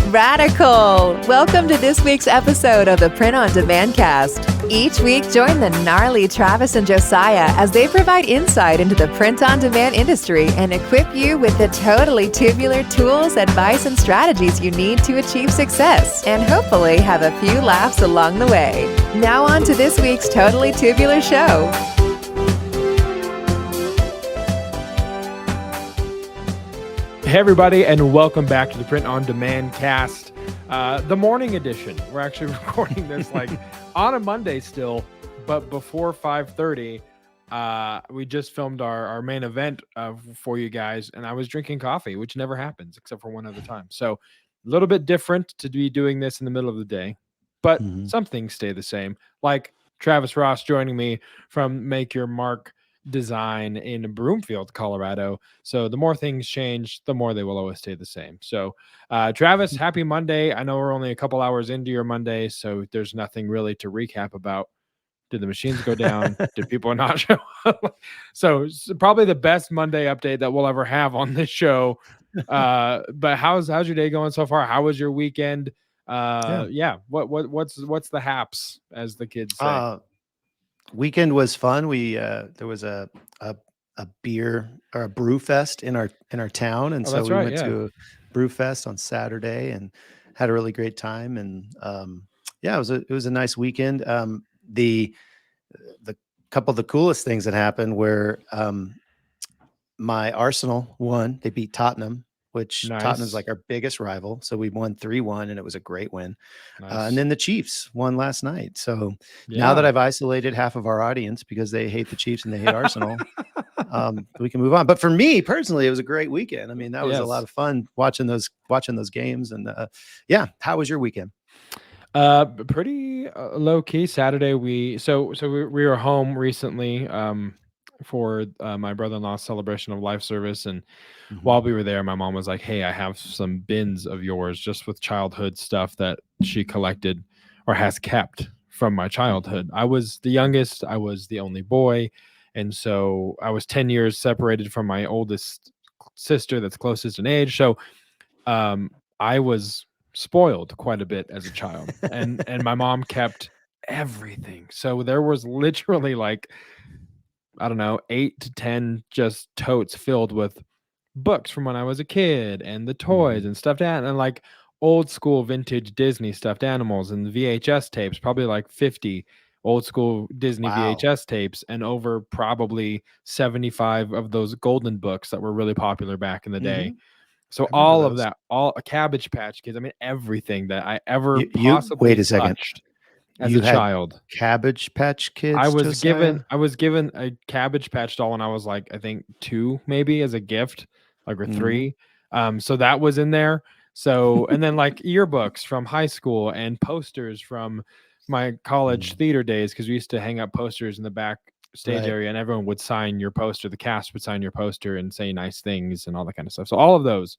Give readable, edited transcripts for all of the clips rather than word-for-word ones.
Radical! Welcome to this week's episode of the Print on Demand cast. Each week, join the gnarly Travis and Josiah as they provide insight into the print on demand industry and equip you with the totally tubular tools, advice, and strategies you need to achieve success and hopefully have a few laughs along the way. Now on to this week's Totally Tubular show. Hey everybody, and welcome back to the Print on Demand cast, the morning edition. We're actually recording this like on a Monday still, but before 5:30. We just filmed our main event for you guys, and I was drinking coffee, which never happens except for one other time. So a little bit different to be doing this in the middle of the day, but some things stay the same. Like Travis Ross joining me from Make Your Mark Design in Broomfield, Colorado. So the more things change, the more they will always stay the same. So Travis, happy Monday. I know we're only a couple hours into your Monday, so there's nothing really to recap about. Did the machines go down? Did people not show up? So probably the best Monday update that we'll ever have on this show. But how's your day going so far? How was your weekend? What's the haps, as the kids say? Weekend was fun. We there was a beer or a brew fest in our town, and so we went to a brew fest on Saturday and had a really great time. And it was a nice weekend. The couple of the coolest things that happened were my Arsenal won. They beat Tottenham, which Nice. Tottenham's like our biggest rival. So we won 3-1, and it was a great win. Nice. And then the Chiefs won last night. So now that I've isolated half of our audience because they hate the Chiefs and they hate Arsenal, we can move on. But for me personally, it was a great weekend. I mean, that was a lot of fun watching those games. And how was your weekend? Pretty low key. Saturday we were home recently for my brother-in-law's celebration of life service, and while we were there, my mom was like, hey, I have some bins of yours just with childhood stuff that she collected or has kept from my childhood. I was the youngest, I was the only boy, and so I was 10 years separated from my oldest sister that's closest in age. So I was spoiled quite a bit as a child, and my mom kept everything. So there was literally like, I don't know, 8 to 10 just totes filled with books from when I was a kid and the toys and stuffed and like old school vintage Disney stuffed animals and VHS tapes, probably like 50 old school Disney VHS tapes, and over probably 75 of those golden books that were really popular back in the day. So all of that, all a Cabbage Patch Kids. I mean, everything that I ever possibly touched as a child. Cabbage Patch Kids. I was given a Cabbage Patch doll when I was like, I think 2 maybe as a gift, like or 3. So that was in there. So and then like yearbooks from high school and posters from my college theater days, because we used to hang up posters in the back stage area, and everyone would sign your poster. The cast would sign your poster and say nice things and all that kind of stuff. So all of those.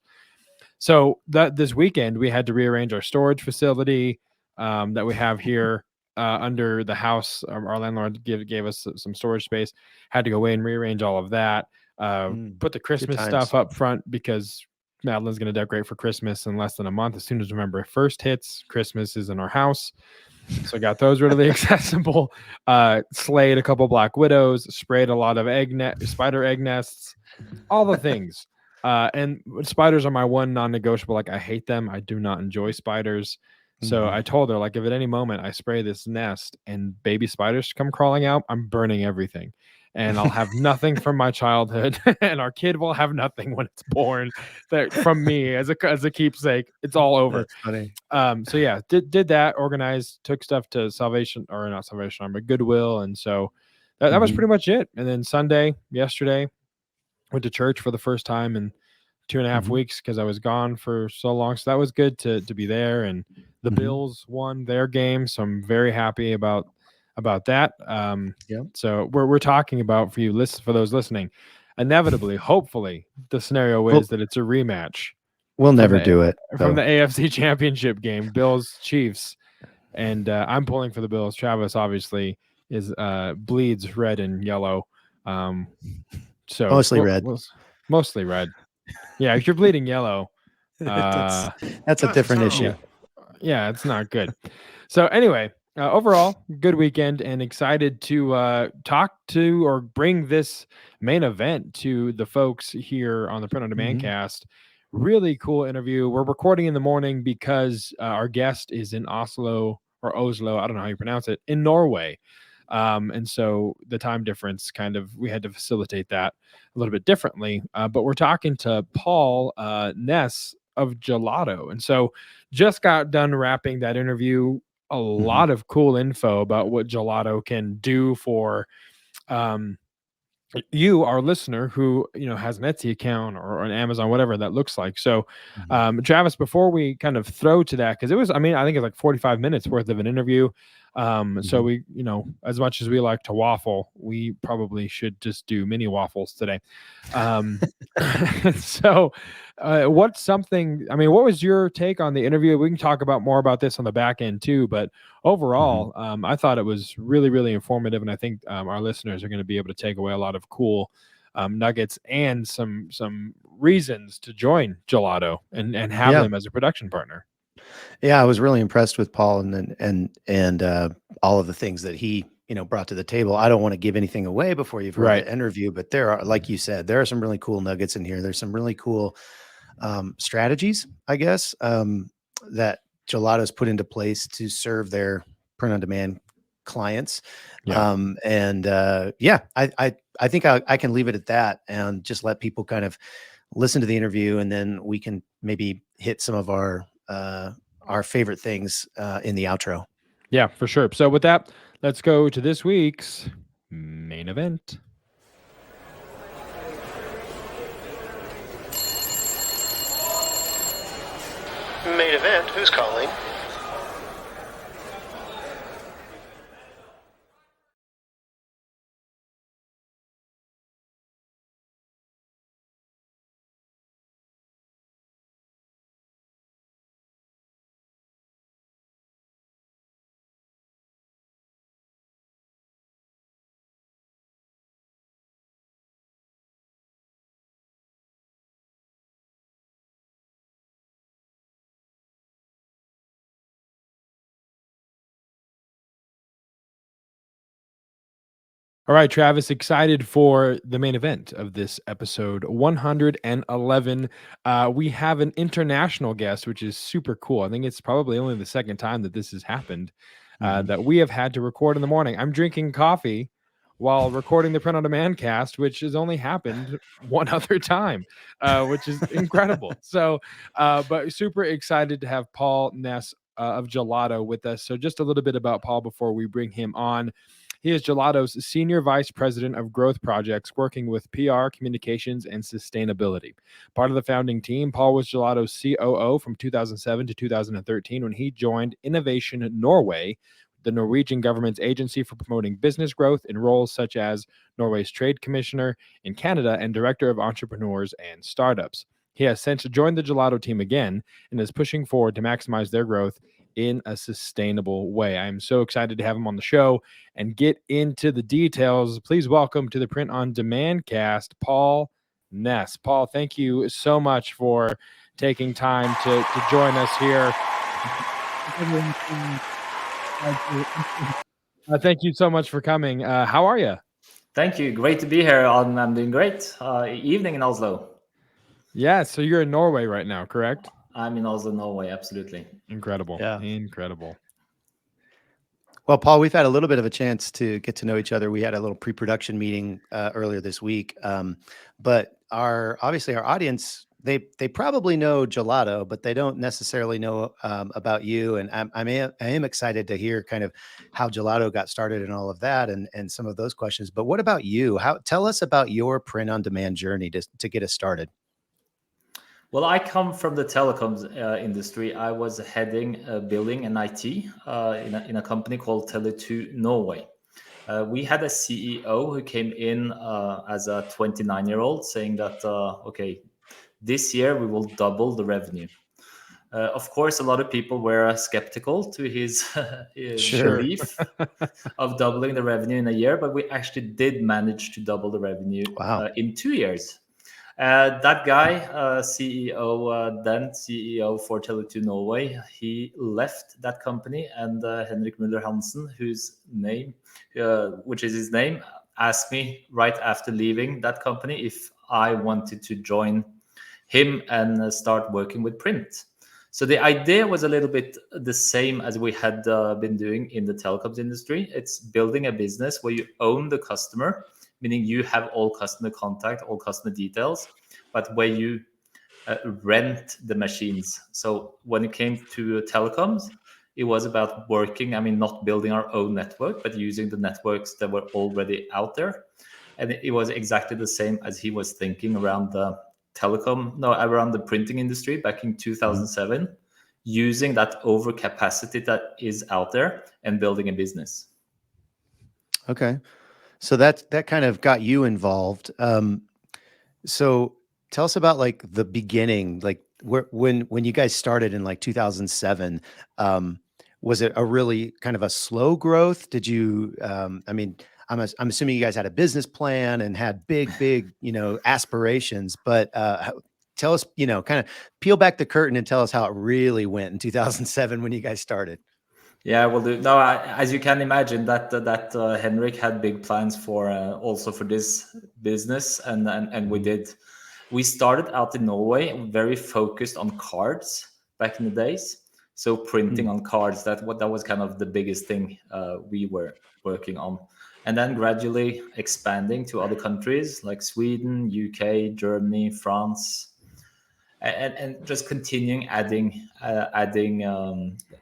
So that this weekend we had to rearrange our storage facility that we have here under the house. Our landlord gave us some storage space. Had to go in, rearrange all of that, put the Christmas stuff up front because Madeline's going to decorate for Christmas in less than a month. As soon as November 1st hits, Christmas is in our house. So I got those readily accessible. Slayed a couple black widows, sprayed a lot of spider egg nests, all the things. And spiders are my one non-negotiable. Like, I hate them. I do not enjoy spiders. So I told her, like, if at any moment I spray this nest and baby spiders come crawling out, I'm burning everything. And I'll have nothing from my childhood, and our kid will have nothing when it's born from me as a keepsake. It's all over. That's funny. So yeah, did that, organized, took stuff to not Salvation Army, but Goodwill, and so that was pretty much it. And then Sunday, yesterday, went to church for the first time in 2.5 weeks because I was gone for so long. So that was good to be there. And the Bills won their game, so I'm very happy about that. So we're talking about, for those listening, inevitably, hopefully, the scenario is that it's a rematch. We'll never do it from the AFC Championship game, Bills Chiefs, and I'm pulling for the Bills. Travis obviously is bleeds red and yellow, so mostly red. Mostly red. Yeah, if you're bleeding yellow, That's a different issue. Yeah, it's not good. So anyway, overall, good weekend and excited to talk to or bring this main event to the folks here on the Print on Demand cast. Really cool interview. We're recording in the morning because our guest is in Oslo or Oslo, I don't know how you pronounce it, in Norway. And so the time difference we had to facilitate that a little bit differently. But we're talking to Pål Naess of Gelato. And so just got done wrapping that interview. A lot of cool info about what Gelato can do for you, our listener, who has an Etsy account or an Amazon, whatever that looks like. So Travis, before we kind of throw to that, because I think it's like 45 minutes worth of an interview. So we, as much as we like to waffle, we probably should just do mini waffles today. So what was your take on the interview? We can talk about more about this on the back end too, but overall, I thought it was really, really informative. And I think our listeners are going to be able to take away a lot of cool nuggets and some reasons to join Gelato and have them as a production partner. Yeah, I was really impressed with Pål and all of the things that he brought to the table. I don't want to give anything away before you've heard the interview, but there are, like you said, there are some really cool nuggets in here. There's some really cool strategies, I guess, that Gelato's put into place to serve their print-on-demand clients. I think I can leave it at that and just let people kind of listen to the interview, and then we can maybe hit some of our favorite things in the outro. Yeah, for sure. So with that, let's go to this week's main event. Main event, who's calling? All right, Travis, excited for the main event of this episode 111. We have an international guest, which is super cool. I think it's probably only the second time that this has happened, that we have had to record in the morning. I'm drinking coffee while recording the Print on Demand cast, which has only happened one other time, which is incredible. So, but super excited to have Pål Naess of Gelato with us. So just a little bit about Pål before we bring him on. He is Gelato's Senior Vice President of Growth Projects, working with PR, communications, and sustainability. Part of the founding team, Pål was Gelato's COO from 2007 to 2013 when he joined Innovation Norway, the Norwegian government's agency for promoting business growth, in roles such as Norway's Trade Commissioner in Canada and Director of Entrepreneurs and Startups. He has since joined the Gelato team again and is pushing forward to maximize their growth in a sustainable way. I am so excited to have him on the show and get into the details. Please welcome to the Print on Demand cast, Pål Naess. Pål, thank you so much for taking time to join us here. Thank you so much for coming. How are you? Thank you. Great to be here. I'm doing great. Evening in Oslo. Yeah, so you're in Norway right now, correct? I'm in Oslo, Norway. Absolutely. Incredible. Yeah. Incredible. Well, Pål, we've had a little bit of a chance to get to know each other. We had a little pre-production meeting earlier this week. But obviously our audience, they probably know Gelato, but they don't necessarily know about you. And I am excited to hear kind of how Gelato got started and all of that and some of those questions. But what about you? Tell us about your print-on-demand journey to get us started. Well, I come from the telecoms industry. I was heading billing and IT in a company called Tele2 Norway. We had a CEO who came in as a 29-year-old saying that, okay, this year we will double the revenue. Of course, a lot of people were skeptical to his belief of doubling the revenue in a year, but we actually did manage to double the revenue in 2 years. That guy, CEO, then CEO for Tele2 Norway, he left that company, and Henrik Müller Hansen, which is his name, asked me right after leaving that company if I wanted to join him and start working with print. So the idea was a little bit the same as we had been doing in the telecoms industry. It's building a business where you own the customer, meaning you have all customer contact, all customer details, but where you rent the machines. So when it came to telecoms, it was about working, not building our own network, but using the networks that were already out there. And it was exactly the same as he was thinking around the around the printing industry back in 2007, using that overcapacity that is out there and building a business. Okay. So that kind of got you involved. So tell us about like the beginning, like when you guys started in like 2007, was it a really kind of a slow growth? Did you, I'm assuming you guys had a business plan and had big, aspirations, but tell us, kind of peel back the curtain and tell us how it really went in 2007 when you guys started. Yeah, well, as you can imagine, that Henrik had big plans for also for this business, and we did. We started out in Norway, very focused on cards back in the days. So printing on cards, that was kind of the biggest thing we were working on, and then gradually expanding to other countries like Sweden, UK, Germany, France, and just continuing adding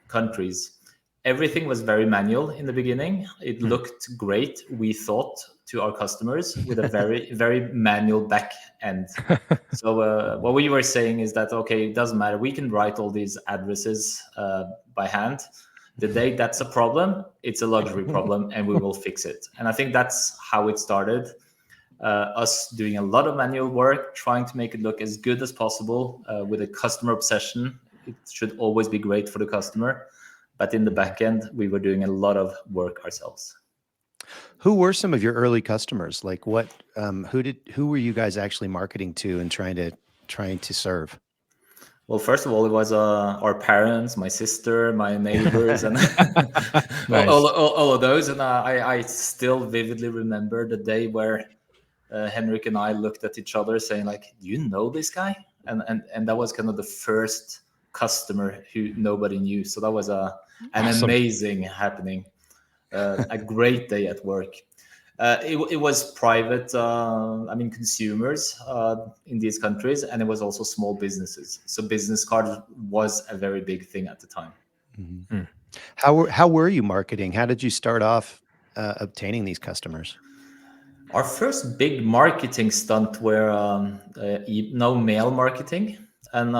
countries. Everything was very manual in the beginning. It looked great, we thought, to our customers with a very, very manual back end. So what we were saying is that, okay, it doesn't matter. We can write all these addresses by hand. The day that's a problem, it's a luxury problem, and we will fix it. And I think that's how it started. Us doing a lot of manual work, trying to make it look as good as possible with a customer obsession. It should always be great for the customer. But in the back end, we were doing a lot of work ourselves. Who were some of your early customers? Like who were you guys actually marketing to and trying to serve? Well, first of all, it was our parents, my sister, my neighbors, and Nice. all of those. And I still vividly remember the day where Henrik and I looked at each other saying, like, do you know this guy? And that was kind of the first customer who nobody knew. So that was an Awesome. amazing happening, a great day at work. It was private, consumers in these countries, and it was also small businesses. So business cards was a very big thing at the time. Mm-hmm. How were you marketing? How did you start off obtaining these customers? Our first big marketing stunt were mail marketing. And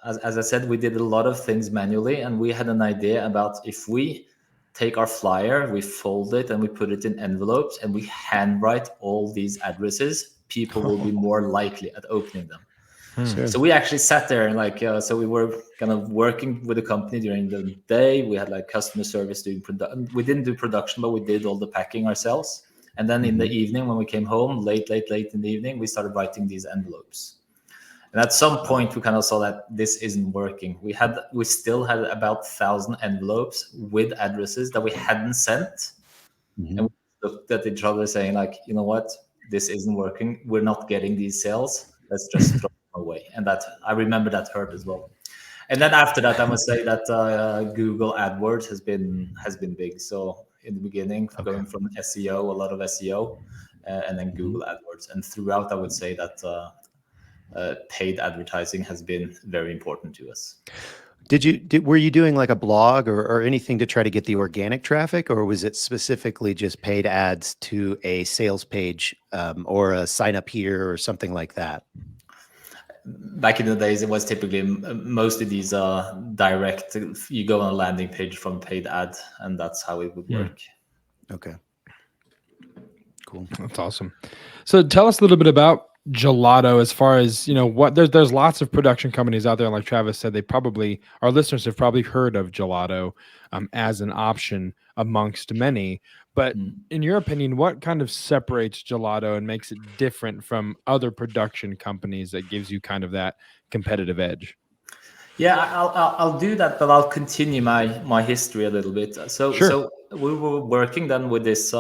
as I said, we did a lot of things manually, and we had an idea about if we take our flyer, we fold it, and we put it in envelopes, and we handwrite all these addresses, people will be more likely at opening them. Sure. So we actually sat there and so we were kind of working with the company during the day. We had like customer service doing production. We didn't do production, but we did all the packing ourselves. And then in the evening, when we came home, late in the evening, we started writing these envelopes. And at some point, we kind of saw that this isn't working. We still had about 1,000 envelopes with addresses that we hadn't sent. And we looked at each other saying, like, you know what? This isn't working. We're not getting these sales. Let's just throw them away. And that, I remember that hurt as well. And then after that, I must say that Google AdWords has been big. So in the beginning, going from SEO, a lot of SEO, and then Google AdWords. And throughout, I would say that paid advertising has been very important to us. Were you doing like a blog or anything to try to get the organic traffic, or was it specifically just paid ads to a sales page or a sign up here or something like that? Back in the days, it was typically most of these direct. You go on a landing page from paid ad, and that's how it would work. Okay. Cool. That's awesome. So tell us a little bit about Gelato, as far as what there's lots of production companies out there, and like Travis said, our listeners have probably heard of Gelato as an option amongst many. But in your opinion, what kind of separates Gelato and makes it different from other production companies that gives you kind of that competitive edge? Yeah, I'll do that, but I'll continue my history a little bit. So we were working then with this,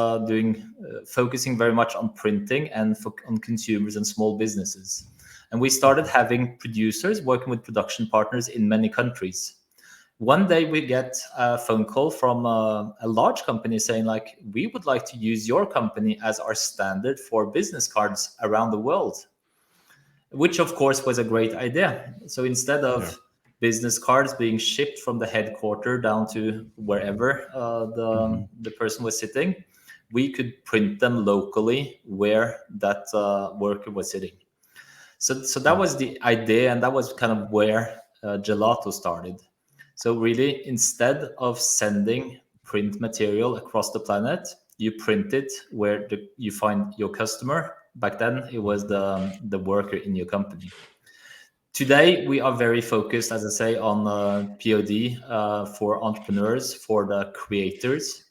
focusing very much on printing and on consumers and small businesses. And we started having producers working with production partners in many countries. One day we get a phone call from a large company saying, like, we would like to use your company as our standard for business cards around the world, which of course was a great idea. So instead of business cards being shipped from the headquarter down to wherever the person was sitting, we could print them locally where that worker was sitting. So that was the idea, and that was kind of where Gelato started. So really, instead of sending print material across the planet, you print it where you find your customer. Back then, it was the worker in your company. Today, we are very focused, as I say, on POD for entrepreneurs, for the creators,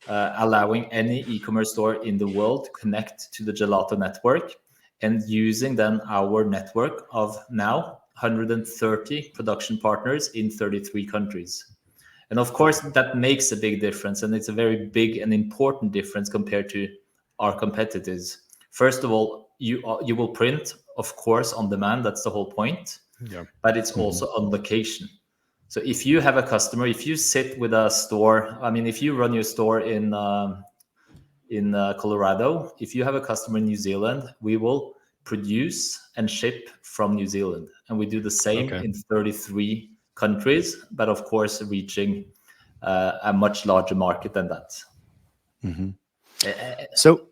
allowing any e-commerce store in the world to connect to the Gelato network, and using then our network of now 130 production partners in 33 countries. And of course, that makes a big difference, and it's a very big and important difference compared to our competitors. First of all, you will print, of course, on demand. That's the whole point. Yeah. But it's also on location. So if you have a customer, if you sit with a store, I mean, if you run your store in Colorado, if you have a customer in New Zealand, we will produce and ship from New Zealand. And we do the same in 33 countries, but of course, reaching a much larger market than that. So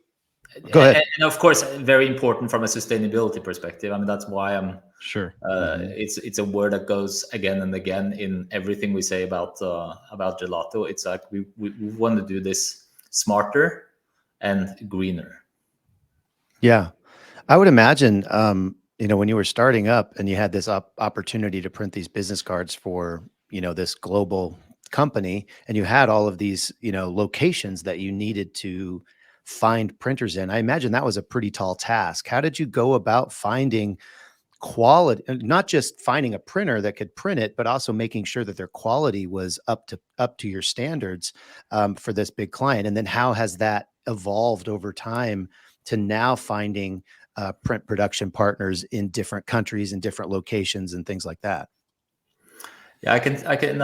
go ahead. And of course, very important from a sustainability perspective. I mean, that's why I'm sure. It's a word that goes again and again in everything we say about Gelato. It's like we want to do this smarter and greener. Yeah, I would imagine, when you were starting up and you had this opportunity to print these business cards for, this global company, and you had all of these, locations that you needed to find printers in. I imagine that was a pretty tall task. How did you go about finding quality, not just finding a printer that could print it, but also making sure that their quality was up to your standards for this big client? And then how has that evolved over time to now finding print production partners in different countries and different locations and things like that? Yeah, I can.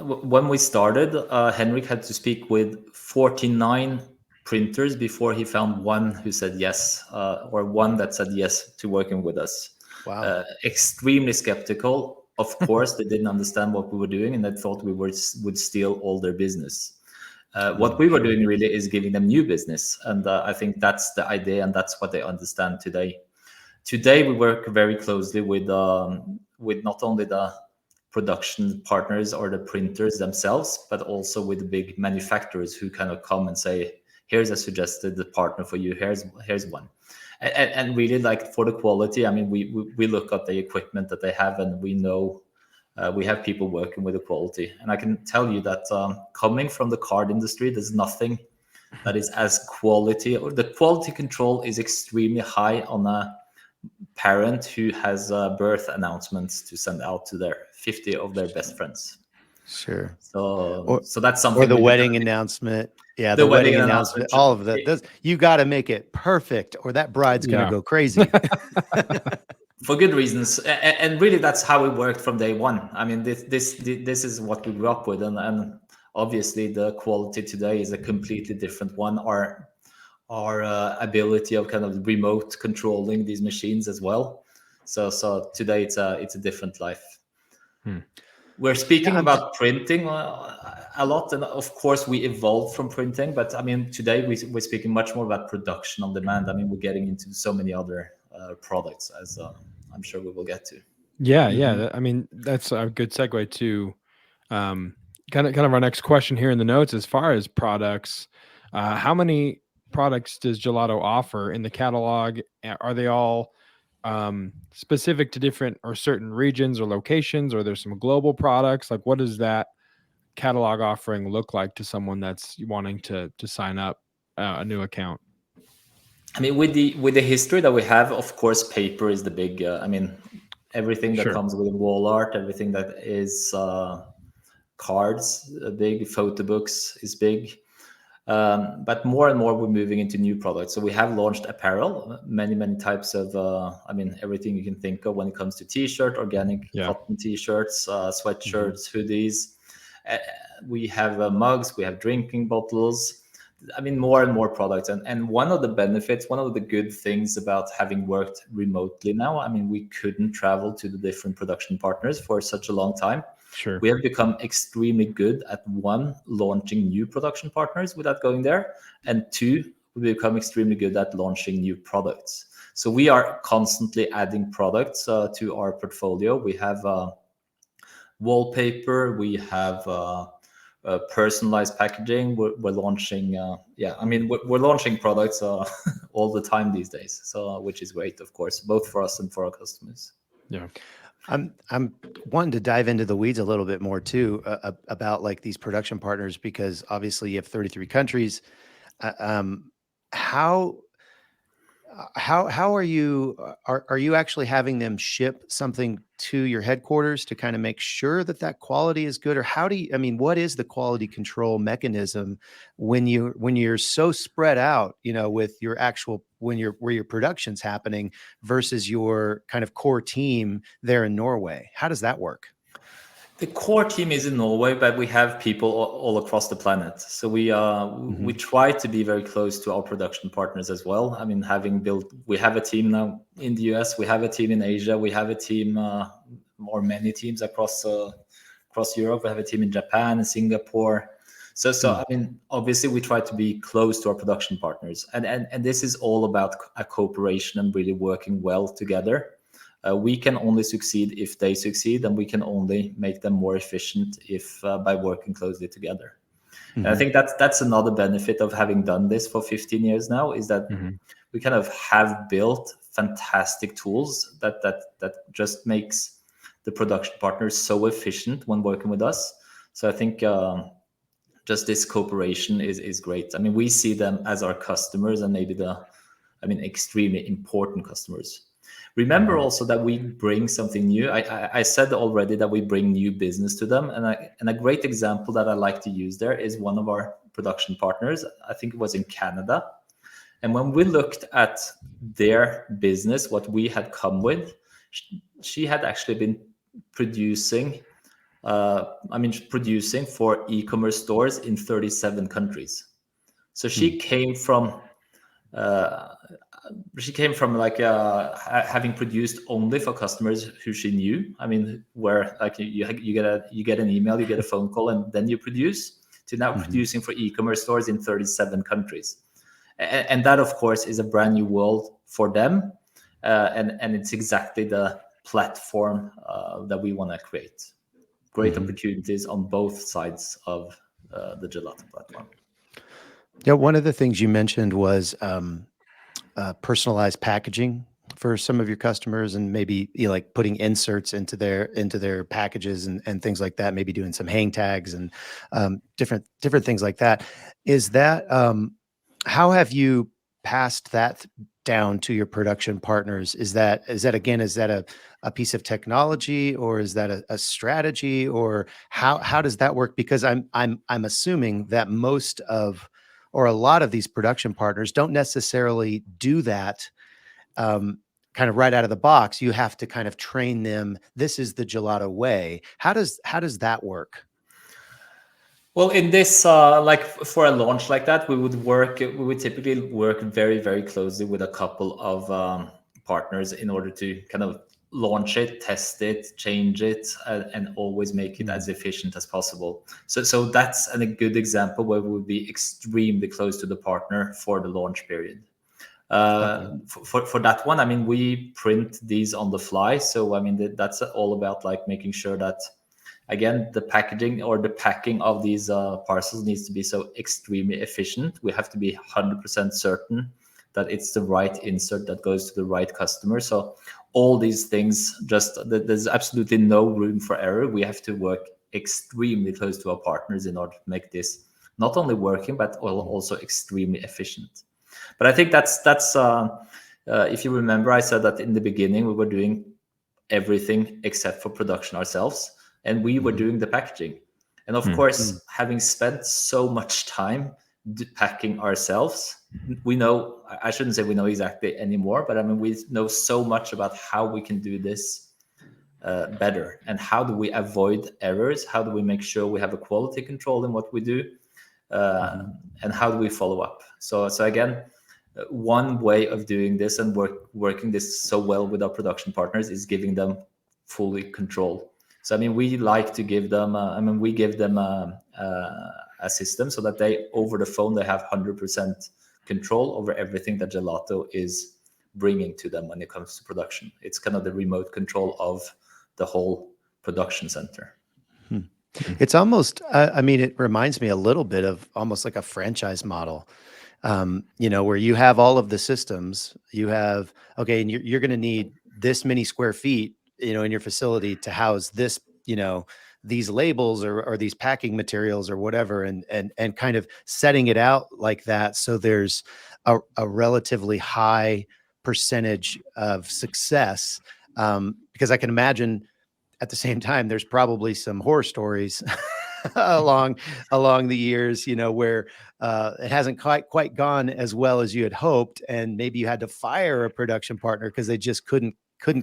When we started, Henrik had to speak with 49 printers before he found one who said yes, or one that said yes to working with us. Wow. Extremely skeptical. Of course, they didn't understand what we were doing, and they thought we would steal all their business. What we were doing really is giving them new business. And I think that's the idea, and that's what they understand today. Today, we work very closely with not only the production partners or the printers themselves, but also with the big manufacturers who kind of come and say, here's a suggested partner for you. Here's one. And really, like, for the quality, I mean, we look at the equipment that they have, and we know we have people working with the quality. And I can tell you that coming from the card industry, there's nothing that is as quality, or the quality control is extremely high on a parent who has birth announcements to send out to their 50 of their best friends. Sure. So that's something. Or the wedding announcement. Yeah, the wedding announcement. All of that. You got to make it perfect, or that bride's going to go crazy. For good reasons, and really, that's how it worked from day one. I mean, this is what we grew up with, and obviously, the quality today is a completely different one. Our ability of kind of remote controlling these machines as well. So today it's a different life. We're speaking about printing a lot, and of course we evolved from printing. But I mean, today we're speaking much more about production on demand. I mean, we're getting into so many other products, as I'm sure we will get to. Yeah. I mean, that's a good segue to kind of our next question here in the notes. As far as products, how many products does Gelato offer in the catalog? Are they all specific to different or certain regions or locations, or there's some global products? Like, what does that catalog offering look like to someone that's wanting to sign up a new account? I mean, with the history that we have, of course, paper is the big. I mean, everything that comes with wall art, everything that is cards, big photo books is big. But more and more we're moving into new products. So we have launched apparel, many types of, I mean, everything you can think of when it comes to t-shirt, organic cotton t-shirts, sweatshirts, hoodies. We have mugs, we have drinking bottles. I mean, more and more products. And one of the benefits, one of the good things about having worked remotely now, I mean, we couldn't travel to the different production partners for such a long time. Sure. We have become extremely good at, one, launching new production partners without going there, and two, we become extremely good at launching new products. So we are constantly adding products to our portfolio. We have wallpaper, we have personalized packaging. We're launching, I mean, we're launching products all the time these days. So, which is great, of course, both for us and for our customers. Yeah. I'm wanting to dive into the weeds a little bit more too, about like these production partners, because obviously you have 33 countries. How are you actually having them ship something to your headquarters to kind of make sure that quality is good? Or what is the quality control mechanism when you're so spread out, with your actual, where your production's happening versus your kind of core team there in Norway? How does that work? The core team is in Norway, but we have people all across the planet. So we try to be very close to our production partners as well. I mean, we have a team now in the US, we have a team in Asia, we have a team, or many teams across Europe. We have a team in Japan and Singapore. So I mean, obviously we try to be close to our production partners, and this is all about a cooperation and really working well together. We can only succeed if they succeed, and we can only make them more efficient if by working closely together. And I think that's another benefit of having done this for 15 years now, is that we kind of have built fantastic tools that just makes the production partners so efficient when working with us. So I think just this cooperation is great. I mean, we see them as our customers, and maybe extremely important customers. Remember also that we bring something new. I said already that we bring new business to them. And a great example that I like to use there is one of our production partners. I think it was in Canada. And when we looked at their business, what we had come with, she had actually been producing for e-commerce stores in 37 countries. So she came from like having produced only for customers who she knew. I mean, where like you get an email, you get a phone call, and then you produce, to now producing for e-commerce stores in 37 countries. And that, of course, is a brand new world for them. And it's exactly the platform that we want to create. Great opportunities on both sides of the Gelato platform. Yeah, one of the things you mentioned was personalized packaging for some of your customers, and maybe like putting inserts into their packages and things like that, maybe doing some hang tags and different things like that. Is that how have you passed that down to your production partners? Is that a piece of technology, or is that a strategy, or how does that work? Because I'm assuming that most of, or a lot of these production partners don't necessarily do that kind of right out of the box. You have to kind of train them. This is the Gelato way. How does that work? Well, in this, like for a launch like that, we would typically work very, very closely with a couple of partners in order to kind of launch it, test it, change it, and always make it as efficient as possible. So that's a good example where we would be extremely close to the partner for the launch period. For that one, I mean, we print these on the fly. So, I mean, that's all about like making sure that again, the packaging or the packing of these parcels needs to be so extremely efficient. We have to be 100% certain that it's the right insert that goes to the right customer. So all these things, there's absolutely no room for error. We have to work extremely close to our partners in order to make this not only working, but also extremely efficient. But I think that's if you remember, I said that in the beginning we were doing everything except for production ourselves, and we were doing the packaging. And of course, having spent so much time packing ourselves, we know, I shouldn't say we know exactly anymore, but I mean, we know so much about how we can do this better, and how do we avoid errors, how do we make sure we have a quality control in what we do, and how do we follow up. So again, one way of doing this and working this so well with our production partners is giving them fully control. So I mean, we like to give them we give them a system so that they, over the phone, they have 100% control over everything that Gelato is bringing to them when it comes to production. It's kind of the remote control of the whole production center. It's almost, it reminds me a little bit of almost like a franchise model, where you have all of the systems, you have, okay, and you're going to need this many square feet, in your facility to house this, these labels or these packing materials or whatever, and kind of setting it out like that. So there's a relatively high percentage of success, because I can imagine at the same time, there's probably some horror stories along the years, where it hasn't quite gone as well as you had hoped, and maybe you had to fire a production partner because they just couldn't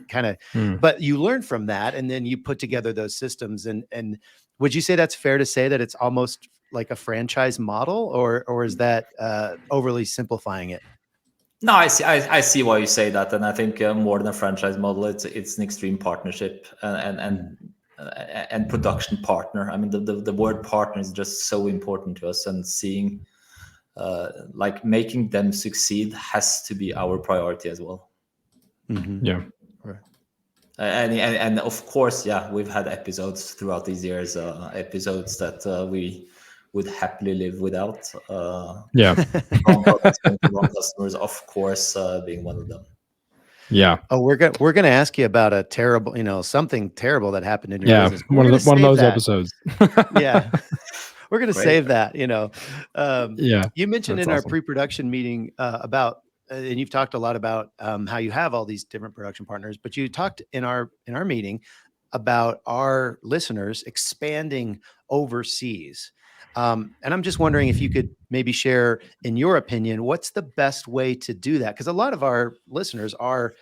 kind of. But you learn from that, and then you put together those systems. And would you say that's fair to say that it's almost like a franchise model, or is that overly simplifying it? No, I see why you say that, and I think more than a franchise model, it's an extreme partnership and production partner. I mean, the word partner is just so important to us, and seeing like making them succeed has to be our priority as well. Yeah. Right. And of course, yeah, we've had episodes throughout these years, episodes that we would happily live without. Wrong products going to wrong customers, of course, being one of them. Yeah. Oh, we're gonna ask you about a terrible, something terrible that happened in your business. One of those episodes. Yeah. We're gonna save that. Yeah. You mentioned in awesome. our pre-production meeting about, and you've talked a lot about how you have all these different production partners, but you talked in our meeting about our listeners expanding overseas. And I'm just wondering if you could maybe share, in your opinion, what's the best way to do that? Because a lot of our listeners are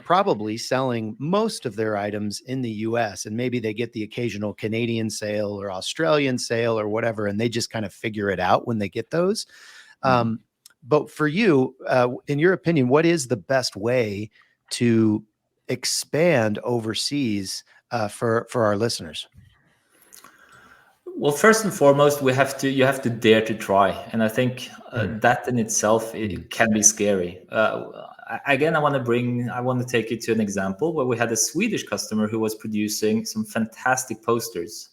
probably selling most of their items in the US, and maybe they get the occasional Canadian sale or Australian sale or whatever, and they just kind of figure it out when they get those. But for you, in your opinion, what is the best way to expand overseas for our listeners? Well, first and foremost, you have to dare to try, and I think that in itself it can be scary. Again, I want to take you to an example where we had a Swedish customer who was producing some fantastic posters.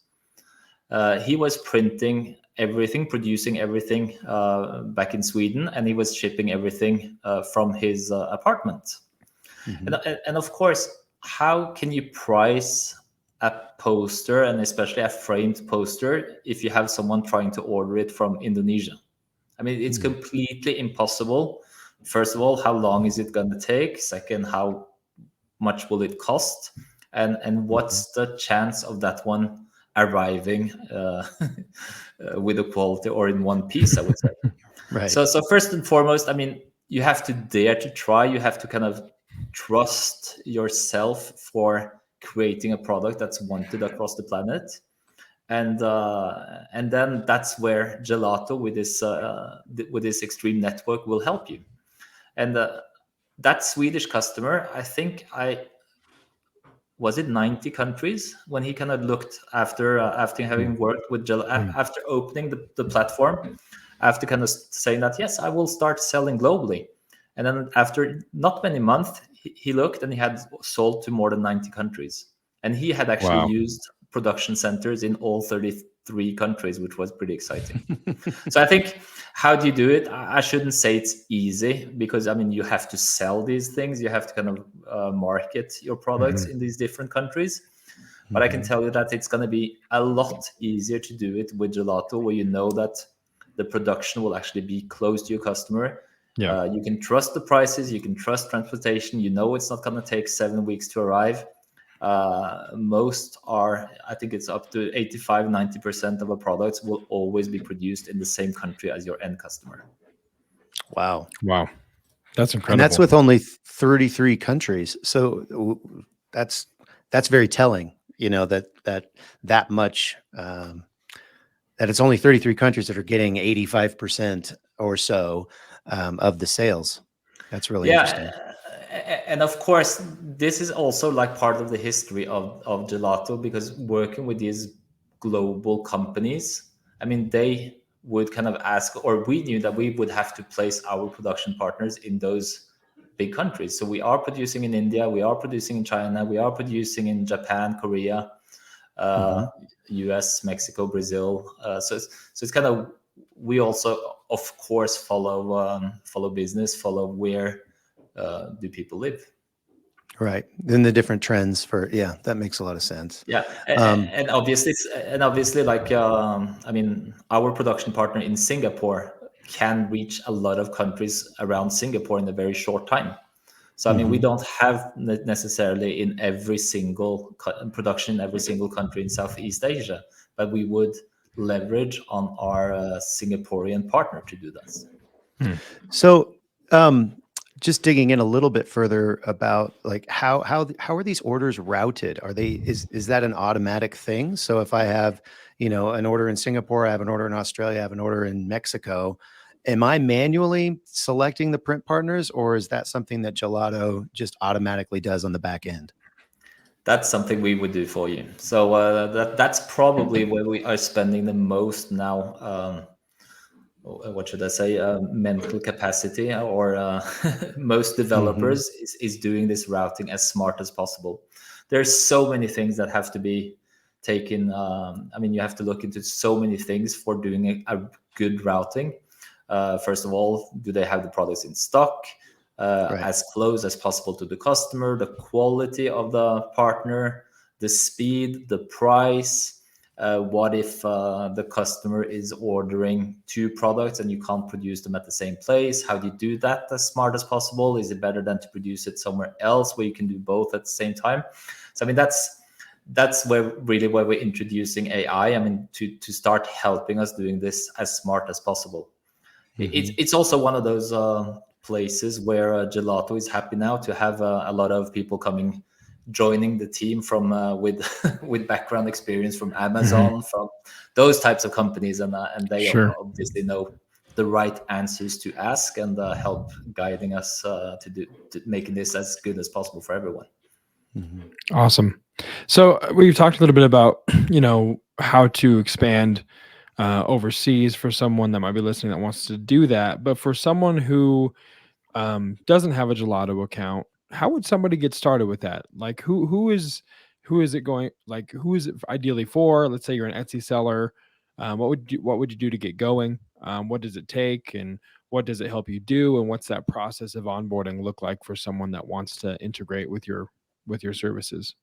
He was printing everything, producing everything back in Sweden, and he was shipping everything from his apartment. And of course, how can you price a poster, and especially a framed poster, if you have someone trying to order it from Indonesia? I mean, it's completely impossible. First of all, how long is it going to take? Second, how much will it cost? And what's the chance of that one arriving with a quality or in one piece, I would say. Right. So first and foremost, I mean, you have to dare to try. You have to kind of trust yourself for creating a product that's wanted across the planet. And then that's where Gelato with this extreme network will help you. And that Swedish customer, I think was it 90 countries when he kind of looked after having worked with after opening the platform, after kind of saying that, yes, I will start selling globally. And then after not many months, he looked and he had sold to more than 90 countries. And he had actually used production centers in all 33 countries, which was pretty exciting. So I think, how do you do it? I shouldn't say it's easy, because I mean, you have to sell these things, you have to kind of market your products in these different countries. But I can tell you that it's going to be a lot easier to do it with Gelato, where you know that the production will actually be close to your customer. Yeah. You can trust the prices, you can trust transportation, you know it's not going to take 7 weeks to arrive. Most are, I think it's up to 85-90% of our products will always be produced in the same country as your end customer. Wow. That's incredible. And that's with only 33 countries. So that's very telling, you know, that much, that it's only 33 countries that are getting 85% or so of the sales. That's really interesting. And of course, this is also like part of the history of Gelato, because working with these global companies, I mean, they would kind of ask, or we knew that we would have to place our production partners in those big countries. So we are producing in India, we are producing in China, we are producing in Japan, Korea, US, Mexico, Brazil. So it's kind of, we also of course follow business, follow where do people live. Right. Then the different trends that makes a lot of sense. Yeah. And obviously like, I mean, our production partner in Singapore can reach a lot of countries around Singapore in a very short time. So, I mean, we don't have necessarily in every single production, in every single country in Southeast Asia, but we would leverage on our Singaporean partner to do this. So, just digging in a little bit further about like how are these orders routed? Is that an automatic thing? So if I have, you know, an order in Singapore, I have an order in Australia, I have an order in Mexico, am I manually selecting the print partners, or is that something that Gelato just automatically does on the back end? That's something we would do for you. So that's probably where we are spending the most now. What should I say? Mental capacity, or most developers is doing this routing as smart as possible. There's so many things that have to be taken. I mean, you have to look into so many things for doing a good routing. First of all, do they have the products in stock? As close as possible to the customer, the quality of the partner, the speed, the price. What if the customer is ordering 2 products and you can't produce them at the same place? How do you do that as smart as possible? Is it better than to produce it somewhere else where you can do both at the same time? So I mean, that's where we're introducing AI. I mean, to start helping us doing this as smart as possible. It's also one of those places where Gelato is happy now to have a lot of people joining the team from with background experience from Amazon, from those types of companies, and they obviously know the right answers to ask and help guiding us to making this as good as possible for everyone. Awesome. So we've talked a little bit about, you know, how to expand overseas for someone that might be listening that wants to do that. But for someone who doesn't have a Gelato account, how would somebody get started with that? Like who is it going, like who is it ideally for? Let's say you're an Etsy seller. What would you do to get going? What does it take, and what does it help you do? And what's that process of onboarding look like for someone that wants to integrate with your services?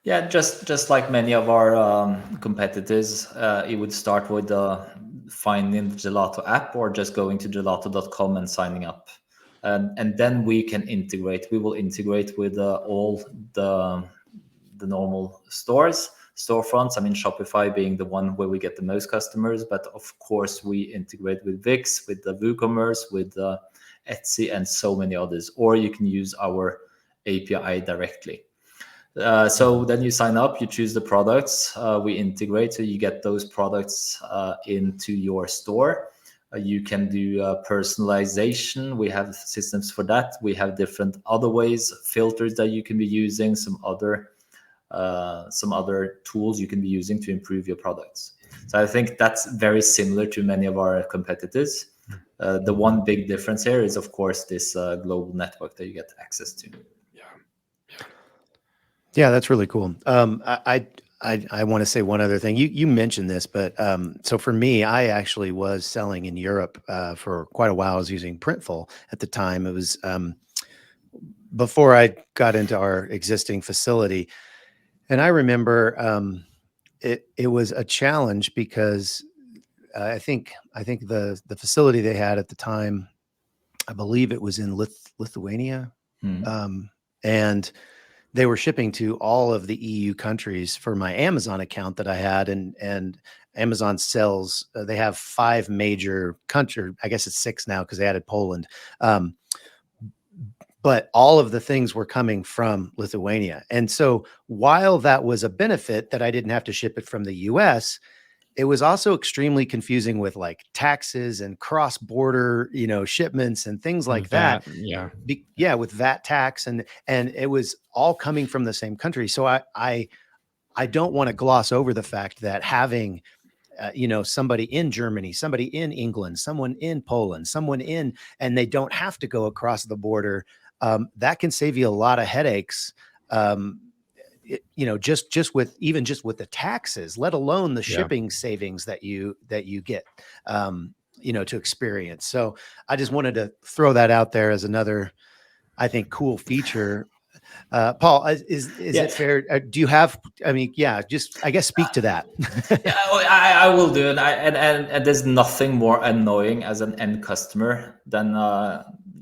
Yeah, just like many of our competitors, it would start with finding the Gelato app, or just going to gelato.com and signing up. And then we can integrate. We will integrate with all the normal storefronts. I mean, Shopify being the one where we get the most customers, but of course we integrate with Wix, with the WooCommerce, with Etsy, and so many others. Or you can use our API directly. So then you sign up, you choose the products, we integrate, so you get those products into your store. You can do personalization. We have systems for that. We have different other ways, filters that you can be using, some other tools you can be using to improve your products. So I think that's very similar to many of our competitors. The one big difference here is, of course, this global network that you get access to. Yeah, that's really cool. I want to say one other thing. You mentioned this, but so for me, I actually was selling in Europe for quite a while. I was using Printful at the time. It was before I got into our existing facility, and I remember it was a challenge because I think the facility they had at the time, I believe it was in Lithuania, and they were shipping to all of the EU countries for my Amazon account that I had, and Amazon sells. They have 5 major countries. I guess it's 6 now because they added Poland. But all of the things were coming from Lithuania, and so while that was a benefit that I didn't have to ship it from the US, it was also extremely confusing with like taxes and cross-border, shipments and things like that. Yeah. With VAT tax and it was all coming from the same country. So I don't want to gloss over the fact that having somebody in Germany, somebody in England, someone in Poland, and they don't have to go across the border. That can save you a lot of headaches. Just with the taxes, let alone the shipping savings that you get, to experience. So I just wanted to throw that out there as another, I think, cool feature. Paul, is it fair? Do you have? I mean, just I guess speak to that. I will do it. And there's nothing more annoying as an end customer than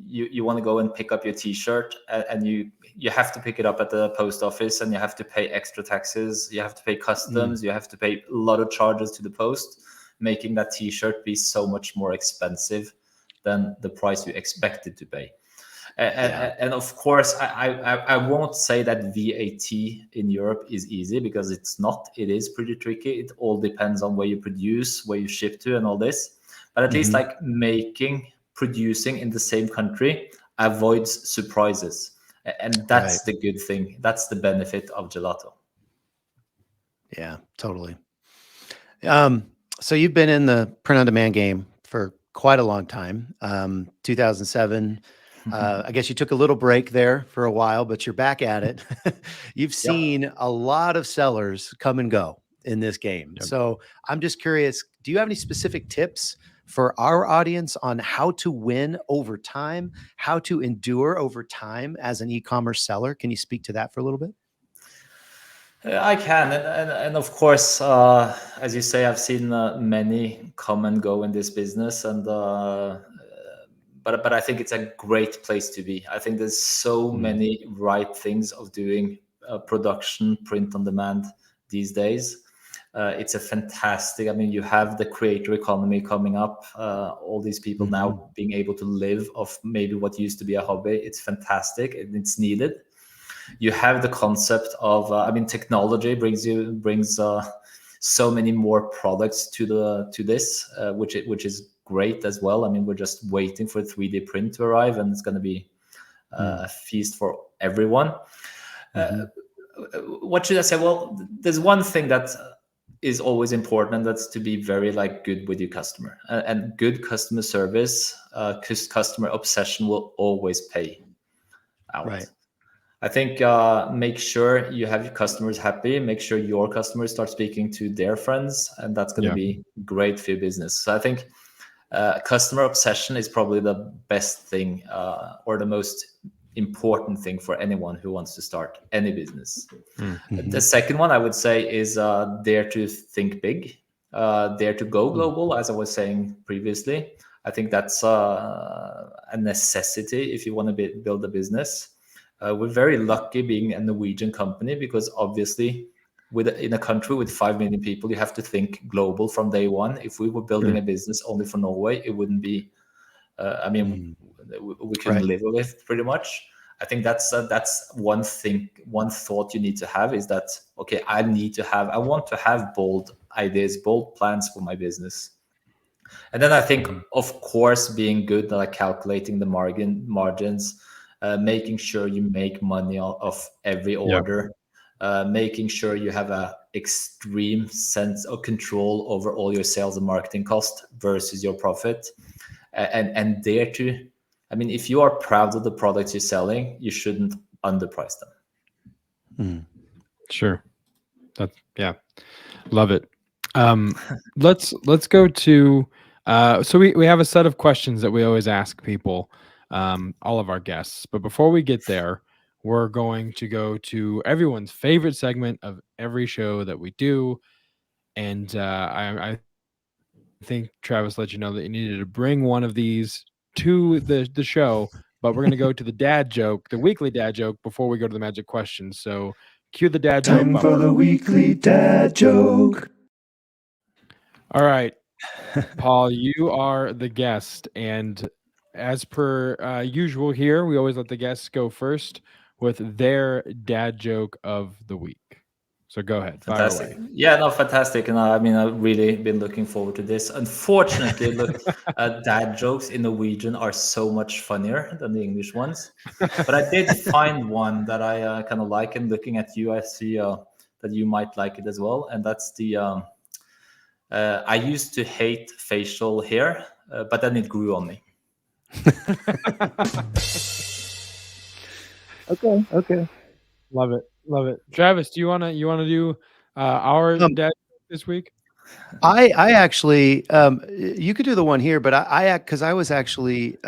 you want to go and pick up your T-shirt and you have to pick it up at the post office and you have to pay extra taxes. You have to pay customs. You have to pay a lot of charges to the post, making that T-shirt be so much more expensive than the price you expected to pay. And of course, I won't say that VAT in Europe is easy, because it's not. It is pretty tricky. It all depends on where you produce, where you ship to, and all this. But at least like producing in the same country avoids surprises. And that's the good thing. That's the benefit of Gelato. Yeah, totally. So you've been in the print-on-demand game for quite a long time. 2007. I guess you took a little break there for a while, but you're back at it. You've seen a lot of sellers come and go in this game. So I'm just curious, do you have any specific tips for our audience on how to win over time, how to endure over time as an e-commerce seller? Can you speak to that for a little bit? I can, and of course, as you say, I've seen many come and go in this business, and but I think it's a great place to be. I think there's so many right things of doing production, print on demand these days. It's a fantastic. I mean, you have the creator economy coming up. All these people now being able to live off maybe what used to be a hobby. It's fantastic, and it's needed. You have the concept of, technology brings so many more products to this, which is great as well. I mean, we're just waiting for 3D print to arrive, and it's going to be a feast for everyone. What should I say? Well, there's one thing that is always important, and that's to be very good with your customer, and good customer service, customer obsession will always pay out. Right. I think make sure you have your customers happy, make sure your customers start speaking to their friends, and that's going to be great for your business. So I think customer obsession is probably the best thing, or the most important thing for anyone who wants to start any business. The second one I would say is dare to think big, dare to go global, as I was saying previously. I think that's a necessity if you want to build a business. We're very lucky being a Norwegian company, because obviously in a country with 5 million people, you have to think global from day one. If we were building a business only for Norway, it wouldn't be, we couldn't live with it pretty much. I think that's one thing, one thought you need to have is that, okay, I want to have bold ideas, bold plans for my business. And then I think, of course, being good at calculating the margins, making sure you make money off every order, making sure you have a extreme sense of control over all your sales and marketing cost versus your profit, and dare to, if you are proud of the products you're selling, you shouldn't underprice them. Sure. Yeah, love it. Let's go to so we have a set of questions that we always ask people, all of our guests. But before we get there, we're going to go to everyone's favorite segment of every show that we do. And I think Travis let you know that you needed to bring one of these to the show, but we're going to go to the dad joke, the weekly dad joke, before we go to the magic questions. So cue the dad joke. Time for the weekly dad joke. All right, Paul, you are the guest, and as per usual here, we always let the guests go first with their dad joke of the week. So go ahead, fire Fantastic. away. Yeah, no, fantastic. And I mean, I've really been looking forward to this. Unfortunately, look, dad jokes in Norwegian are so much funnier than the English ones. But I did find one that I kind of like. And looking at you, I see that you might like it as well. And that's the I used to hate facial hair, but then it grew on me. Okay. Love it. Travis, do you wanna do our dad joke this week? I actually, you could do the one here, but because I was actually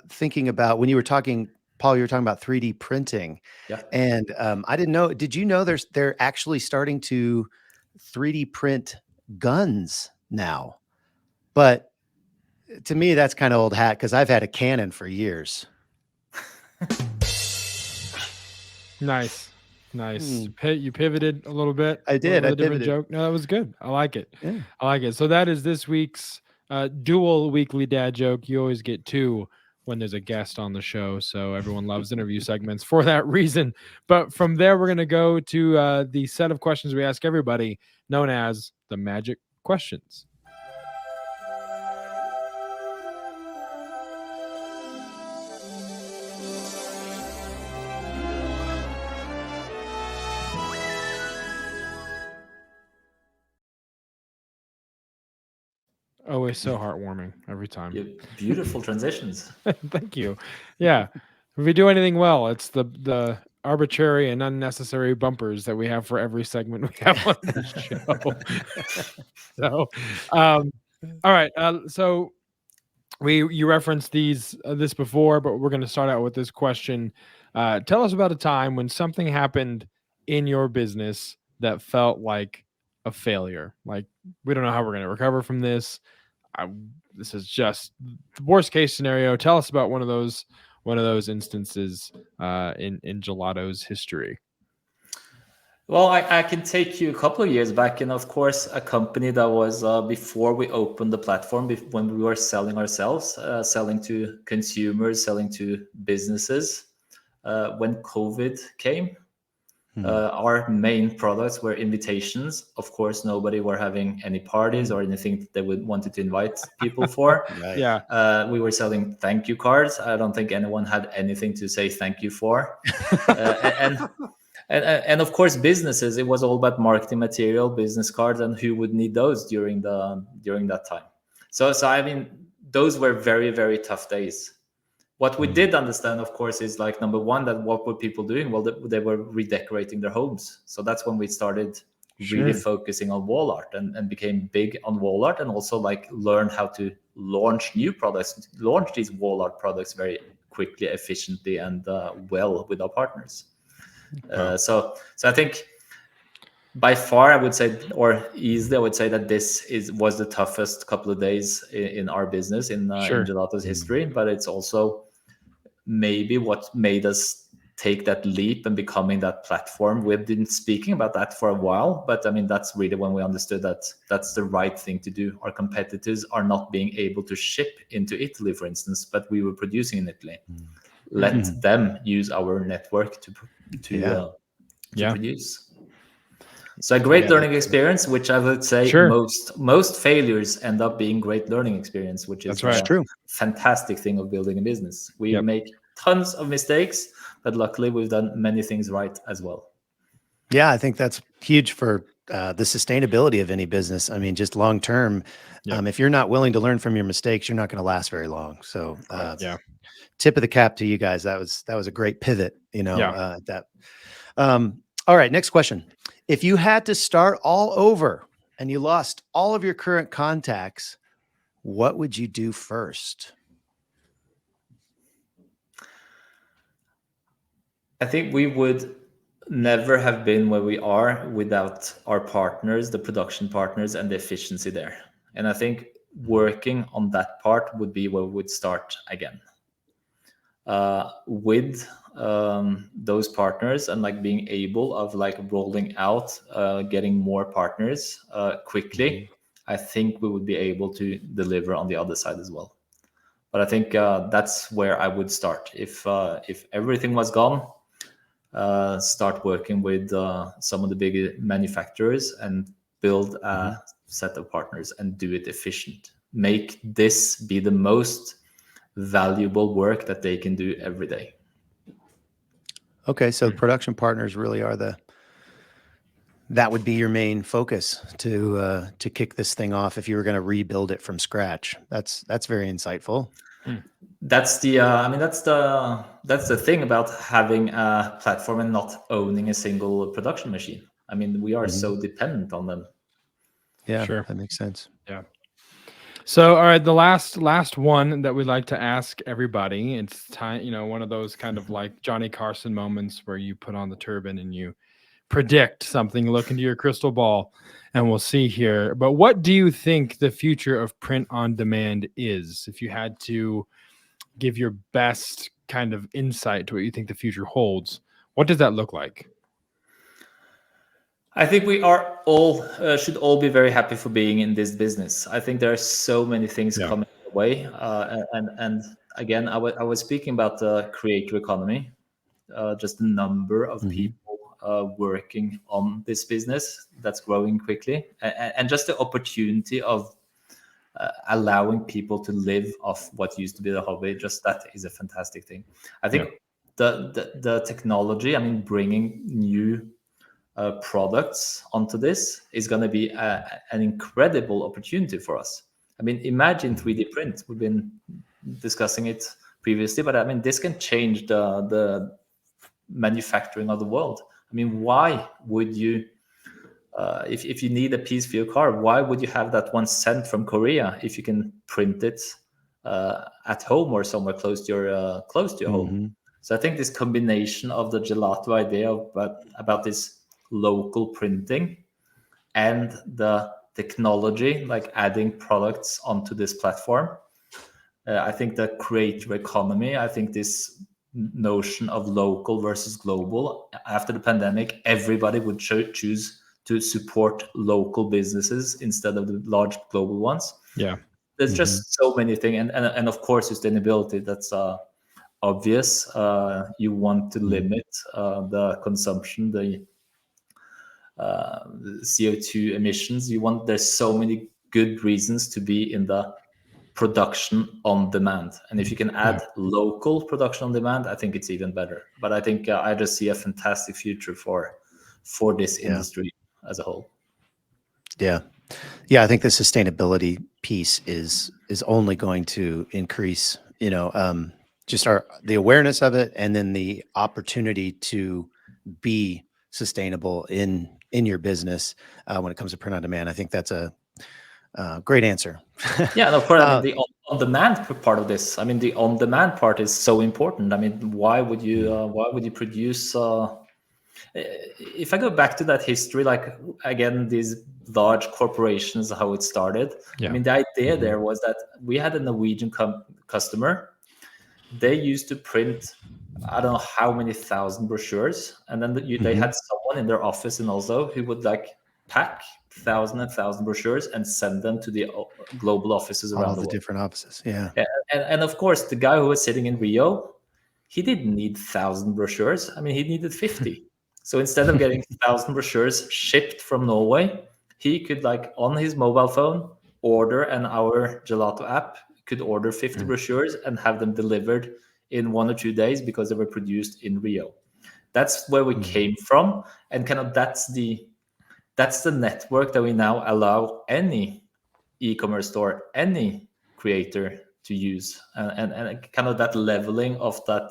thinking about when you were talking, Paul, you were talking about 3D printing. Yeah. And I didn't know, did you know they're actually starting to 3D print guns now? But to me, that's kind of old hat because I've had a cannon for years. Nice. You pivoted a little bit. I did. A I different pivoted. joke. No, that was good. I like it. Yeah. I like it. So that is this week's dual weekly dad joke. You always get two when there's a guest on the show. So everyone loves interview segments for that reason. But from there, we're going to go to the set of questions we ask everybody, known as the magic questions. Always so heartwarming every time. Yeah, beautiful transitions. Thank you. Yeah. If we do anything well, it's the arbitrary and unnecessary bumpers that we have for every segment we have on this show. So, all right. So you referenced this before, but we're going to start out with this question. Tell us about a time when something happened in your business that felt like a failure. Like, we don't know how we're going to recover from this. This is just the worst case scenario. Tell us about one of those instances in Gelato's history. Well, I can take you a couple of years back, and of course, a company that was before we opened the platform, when we were selling ourselves, selling to consumers, selling to businesses. When COVID came, our main products were invitations. Of course, nobody were having any parties or anything that they wanted to invite people for. Right. Yeah. We were selling thank you cards. I don't think anyone had anything to say thank you for. And of course, businesses, it was all about marketing material, business cards, and who would need those during that time. So I mean, those were very, very tough days. What we did understand, of course, is like, number one, that what were people doing? Well, they were redecorating their homes. So that's when we started really focusing on wall art and became big on wall art, and also like learned how to launch new products, launch these wall art products very quickly, efficiently, and well with our partners. So I think by far, I would say, or easily, I would say that this was the toughest couple of days in our business, in Gelato's history. But it's also maybe what made us take that leap and becoming that platform. We've been speaking about that for a while, but I mean, that's really when we understood that that's the right thing to do. Our competitors are not being able to ship into Italy, for instance, but we were producing in Italy. Let them use our network to produce. So a great learning experience, which I would say most failures end up being great learning experience, which is a fantastic thing of building a business. We make tons of mistakes, but luckily we've done many things right as well. Yeah, I think that's huge for the sustainability of any business. I mean, just long term, if you're not willing to learn from your mistakes, you're not going to last very long. So tip of the cap to you guys. That was a great pivot, all right, next question. If you had to start all over and you lost all of your current contacts, what would you do first? I think we would never have been where we are without our partners, the production partners, and the efficiency there. And I think working on that part would be where we would start again. With those partners and like being able of like rolling out, getting more partners quickly, I think we would be able to deliver on the other side as well. But I think that's where I would start. If everything was gone, start working with some of the big manufacturers and build a set of partners and do it efficient. Make this be the most valuable work that they can do every day. Okay, so production partners really are that would be your main focus to kick this thing off if you were going to rebuild it from scratch. That's very insightful. That's the I mean that's the thing about having a platform and not owning a single production machine. I mean, we are so dependent on them. Yeah, sure, that makes sense. Yeah. So, all right, the last one that we'd like to ask everybody. It's time, one of those kind of like Johnny Carson moments where you put on the turban and you predict something, look into your crystal ball, and we'll see here. But what do you think the future of print on demand is? If you had to give your best kind of insight to what you think the future holds, what does that look like? I think we are all should all be very happy for being in this business. I think there are so many things coming away, and again, I was speaking about the creator economy, just the number of people working on this business that's growing quickly, and just the opportunity of allowing people to live off what used to be the hobby. Just that is a fantastic thing. I think the technology, I mean, bringing new products onto this is going to be an incredible opportunity for us. I mean, imagine 3D print. We've been discussing it previously, but I mean, this can change the manufacturing of the world. I mean, why would you, if you need a piece for your car, why would you have that one sent from Korea if you can print it at home or somewhere close to your home? So I think this combination of the Gelato idea about this local printing and the technology, like adding products onto this platform, I think the creator economy, I think this notion of local versus global, after the pandemic, everybody would choose to support local businesses instead of the large global ones. Yeah, there's just so many things, and of course sustainability, that's obvious. You want to limit the consumption, the CO2 emissions. There's so many good reasons to be in the production on demand, and if you can add local production on demand, I think it's even better. But I think I just see a fantastic future for this industry as a whole. Yeah, I think the sustainability piece is only going to increase, just the awareness of it, and then the opportunity to be sustainable in your business when it comes to print on demand. I think that's a great answer. Yeah, and of course, I mean, the on-demand part of this. I mean, the on-demand part is so important. I mean, why would you produce? If I go back to that history, like again, these large corporations, how it started. I mean, the idea there was that we had a Norwegian customer. They used to print, I don't know how many thousand brochures, and then they had someone in their office in Oslo who would like pack thousand brochures and send them to the global offices around the world. Different offices, yeah. And of course, the guy who was sitting in Rio, he didn't need 1,000 brochures. I mean, he needed 50. So instead of getting 1,000 brochures shipped from Norway, he could, like, on his mobile phone, order, and our Gelato app could order 50 brochures and have them delivered in 1 or 2 days because they were produced in Rio. That's where we came from, and kind of that's the network that we now allow any e-commerce store, any creator to use, and kind of that leveling of that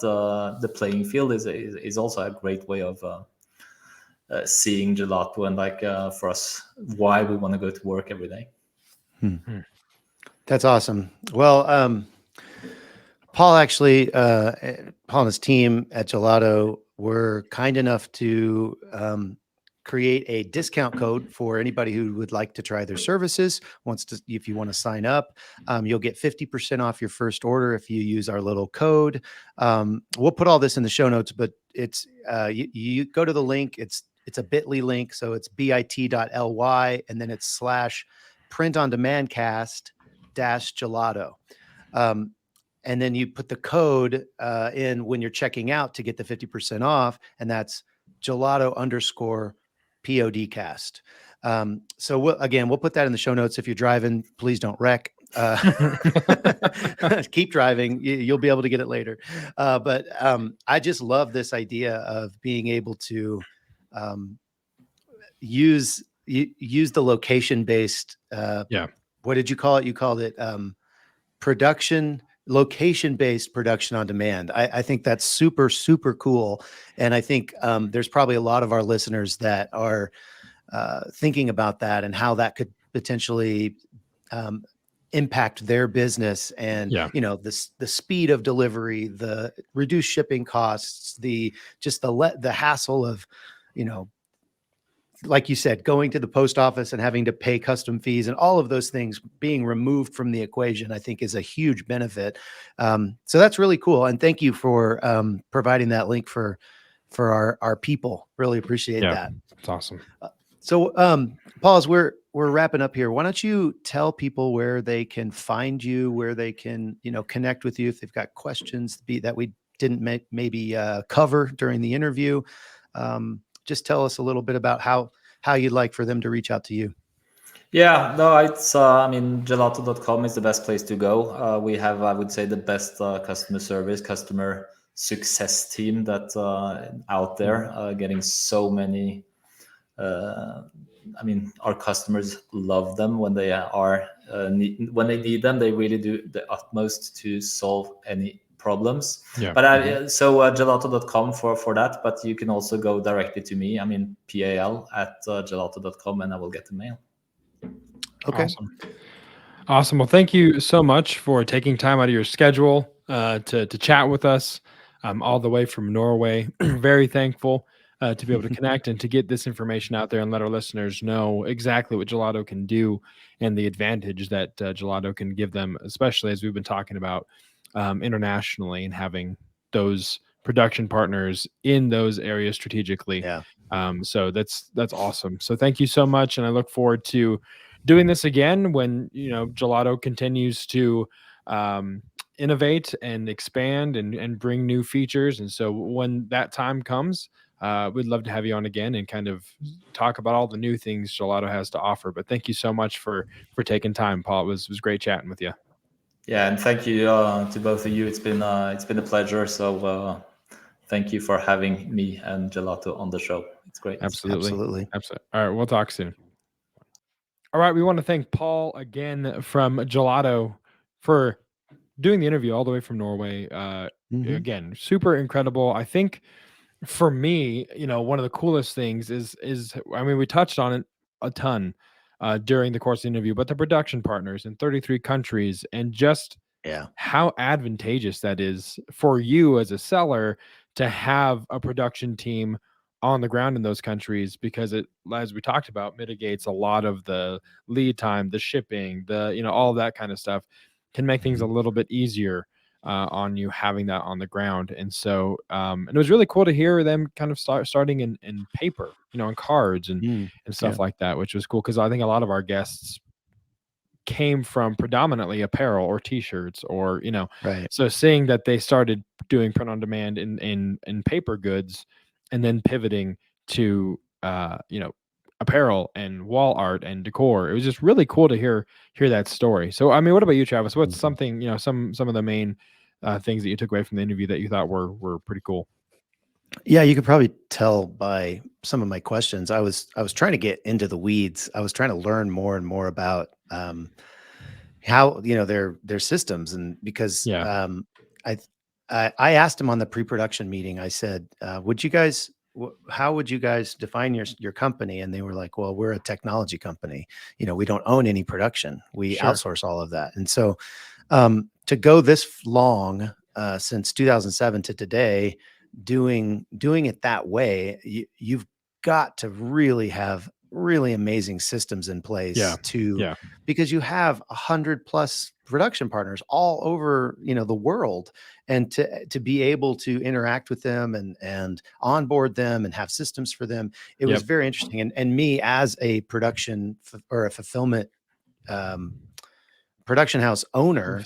the playing field is also a great way of seeing gelato and like for us why we want to go to work every day. That's awesome. Well, Pål actually, Pål and his team at Gelato were kind enough to create a discount code for anybody who would like to try their services. If you want to sign up, you'll get 50% off your first order if you use our little code. We'll put all this in the show notes, but it's you go to the link. It's a bit.ly link, so it's bit.ly, and then it's /print-on-demand-cast-gelato. And then you put the code in when you're checking out to get the 50% off, and that's gelato_PODcast. So we'll put that in the show notes. If you're driving, please don't wreck. Keep driving. You'll be able to get it later. But I just love this idea of being able to use the location-based. What did you call it? You called it location-based production on demand. I think that's super, super cool. And I think there's probably a lot of our listeners that are thinking about that and how that could potentially impact their business and, the speed of delivery, the reduced shipping costs, the hassle of, like you said, going to the post office and having to pay custom fees and all of those things being removed from the equation, I think is a huge benefit. So that's really cool. And thank you for providing that link for our people. Really appreciate that. It's awesome. So Pål, as we're wrapping up here, why don't you tell people where they can find you, where they can, connect with you if they've got questions that we didn't maybe cover during the interview. Just tell us a little bit about how you'd like for them to reach out to you. Yeah, no, it's, gelato.com is the best place to go. We have, I would say, the best customer success team that's out there, getting so many. Our customers love them when they are when they need them. They really do the utmost to solve any problems. So gelato.com for that, but you can also go directly to me. PAL@gelato.com, and I will get the mail. Okay. Awesome. Well, thank you so much for taking time out of your schedule to chat with us all the way from Norway. Very thankful to be able to connect and to get this information out there and let our listeners know exactly what Gelato can do and the advantage that Gelato can give them, especially as we've been talking about internationally and having those production partners in those areas strategically. So that's awesome. So thank you so much. And I look forward to doing this again when, Gelato continues to innovate and expand and bring new features. And so when that time comes, we'd love to have you on again and kind of talk about all the new things Gelato has to offer. But thank you so much for taking time, Pål. It was great chatting with you. Yeah, and thank you to both of you. It's been a pleasure. So thank you for having me and Gelato on the show. It's great. Absolutely. All right, we'll talk soon. All right, we want to thank Pål again from Gelato for doing the interview all the way from Norway. Again, super incredible. I think for me, one of the coolest things is we touched on it a ton during the course of the interview, but the production partners in 33 countries and just how advantageous that is for you as a seller to have a production team on the ground in those countries, because it, as we talked about, mitigates a lot of the lead time, the shipping, all of that kind of stuff, can make things a little bit easier on you having that on the ground. And so and it was really cool to hear them kind of starting in paper, in cards and stuff like that, which was cool, because I think a lot of our guests came from predominantly apparel or t-shirts or so seeing that they started doing print on demand in paper goods and then pivoting to apparel and wall art and decor, it was just really cool to hear that story. So what about you, Travis? What's something, some of the main things that you took away from the interview that you thought were pretty cool? Yeah, you could probably tell by some of my questions. I was trying to get into the weeds. I was trying to learn more and more about how their systems, and because I asked him on the pre-production meeting, I said, would you guys how would you guys define your company? And they were like, well, we're a technology company. We don't own any production. We outsource all of that. And so to go this long, since 2007 to today, doing it that way, you've got to really have really amazing systems in place because you have 100+ production partners all over, the world, and to be able to interact with them and onboard them and have systems for them. It was very interesting. And me as a production or a fulfillment production house owner,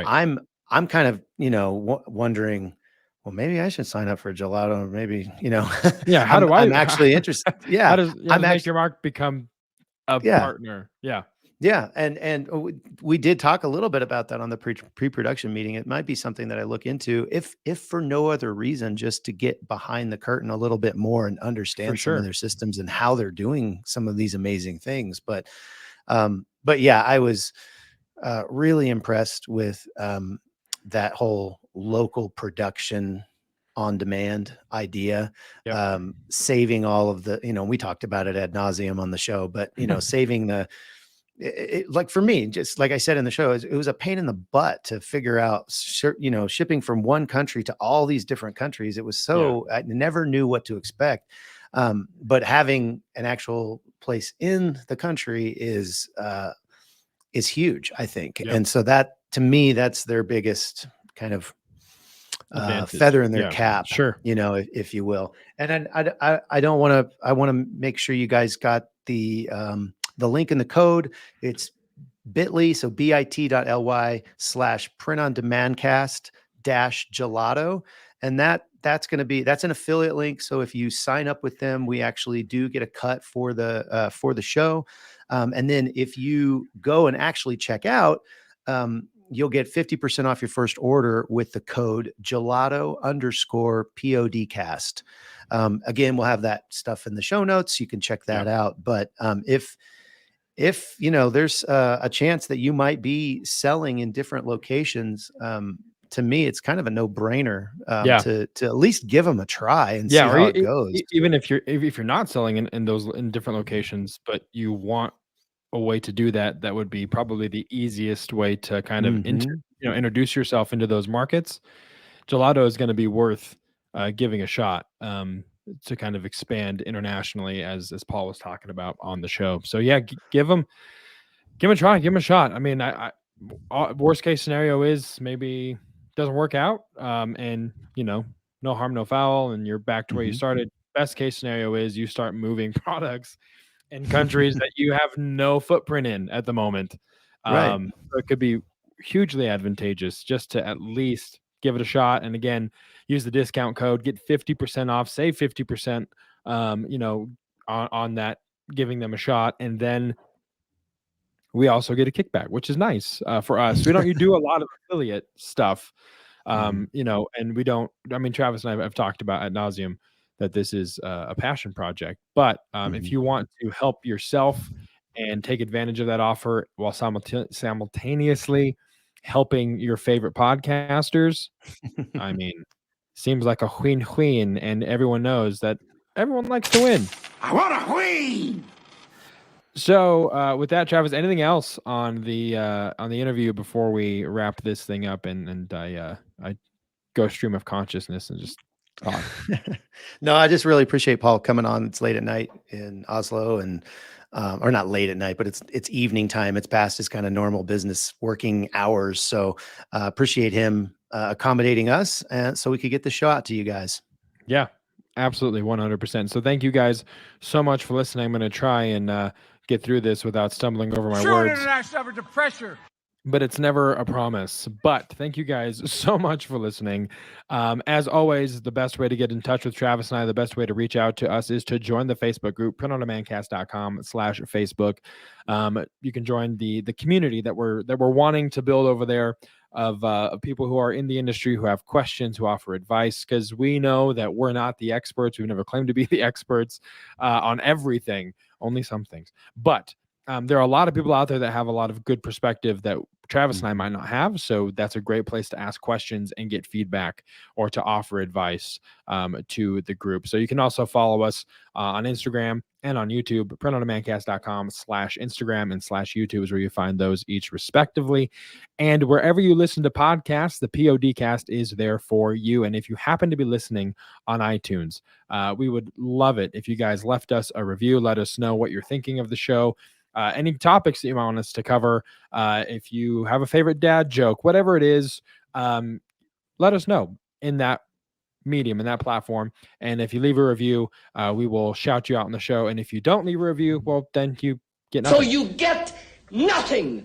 I'm kind of, wondering, well, maybe I should sign up for Gelato, or maybe, how do I'm actually interested. Yeah. How does Make Your Mark become a partner? Yeah. Yeah. And we did talk a little bit about that on the pre-production meeting. It might be something that I look into if for no other reason, just to get behind the curtain a little bit more and understand some of their systems and how they're doing some of these amazing things. But yeah, I was really impressed with that whole local production on demand idea, saving all of the, we talked about it ad nauseum on the show, but, saving like for me, just like I said in the show, it was a pain in the butt to figure out, shipping from one country to all these different countries. It was so, I never knew what to expect. But having an actual place in the country is huge, I think. And so that, to me, that's their biggest kind of feather in their cap, if you will. And then I want to make sure you guys got the link in the code. It's bit.ly, so bit.ly/printondemandcast-gelato. And that's an affiliate link. So if you sign up with them, we actually do get a cut for the show. And then if you go and actually check out, you'll get 50% off your first order with the code Gelato_PODcast. Again, we'll have that stuff in the show notes. You can check that out. But if there's a chance that you might be selling in different locations, to me, it's kind of a no-brainer to at least give them a try and see how it goes. Even if you're not selling in different locations, but you want a way to do that, that would be probably the easiest way to kind of introduce yourself into those markets. Gelato is going to be worth giving a shot to kind of expand internationally, as Paul was talking about on the show. So yeah, give them a try, give them a shot. I mean, I worst case scenario is maybe doesn't work out, and no harm, no foul, and you're back to where you started. Best case scenario is you start moving products in countries that you have no footprint in at the moment. So it could be hugely advantageous just to at least give it a shot. And again, use the discount code, get 50% off, save 50%, on that, giving them a shot. And then we also get a kickback, which is nice for us. You do a lot of affiliate stuff, and we don't, Travis and I have talked about ad nauseum that this is a passion project, but if you want to help yourself and take advantage of that offer while simultaneously helping your favorite podcasters, seems like a win-win, and everyone knows that everyone likes to win. I want to win. So with that, Travis, anything else on the interview before we wrap this thing up and I go stream of consciousness and just talk? No, I just really appreciate Paul coming on. It's late at night in Oslo, and or not late at night, but it's evening time. It's past his kind of normal business working hours. So appreciate him accommodating us, and so we could get the show out to you guys. Yeah, absolutely, 100%. So thank you guys so much for listening. I'm going to try and get through this without stumbling over my words. I suffered the pressure. But it's never a promise. But thank you guys so much for listening. As always, the best way to get in touch with Travis and I, the best way to reach out to us is to join the Facebook group, printondemandcast.com/Facebook. You can join the community that we're wanting to build over there of people who are in the industry, who have questions, who offer advice, because we know that we're not the experts. We've never claimed to be the experts on everything, only some things. But there are a lot of people out there that have a lot of good perspective that Travis and I might not have. So that's a great place to ask questions and get feedback or to offer advice to the group. So you can also follow us on Instagram and on YouTube. printondemancast.com/Instagram and /YouTube is where you find those each respectively. And wherever you listen to podcasts, the PODcast is there for you. And if you happen to be listening on iTunes, we would love it if you guys left us a review. Let us know what you're thinking of the show. Any topics that you want us to cover, if you have a favorite dad joke, whatever it is, let us know in that medium, in that platform. And if you leave a review, we will shout you out on the show. And if you don't leave a review, well, then you get nothing. So you get nothing.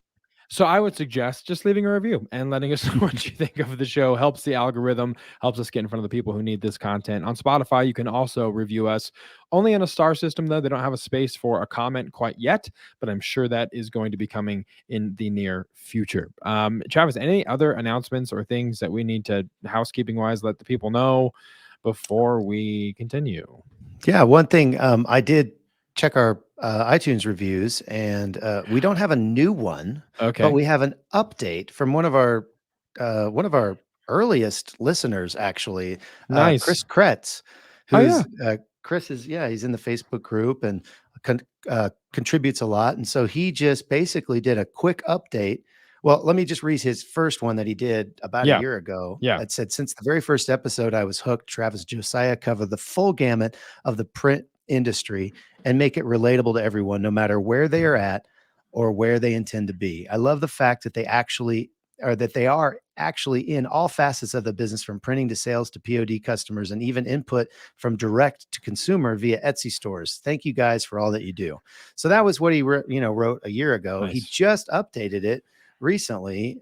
So I would suggest just leaving a review and letting us know what you think of the show. Helps the algorithm, helps us get in front of the people who need this content. On Spotify, you can also review us. Only in a star system, though. They don't have a space for a comment quite yet, but I'm sure that is going to be coming in the near future. Travis, any other announcements or things that we need to, housekeeping-wise, let the people know before we continue? Yeah, one thing I did check our iTunes reviews, and we don't have a new one, but we have an update from one of our earliest listeners, actually. Nice. Chris Kretz, who's Chris is he's in the Facebook group and contributes a lot, and so he just basically did a quick update. Well, let me just read his first one that he did about a year ago. It said, since the very first episode, I was hooked. Travis and Josiah cover the full gamut of the print industry and make it relatable to everyone, no matter where they are at or where they intend to be. I love the fact that they are actually in all facets of the business, from printing to sales to POD customers, and even input from direct to consumer via Etsy stores. Thank you guys for all that you do. So that was what he wrote a year ago. Nice. He just updated it recently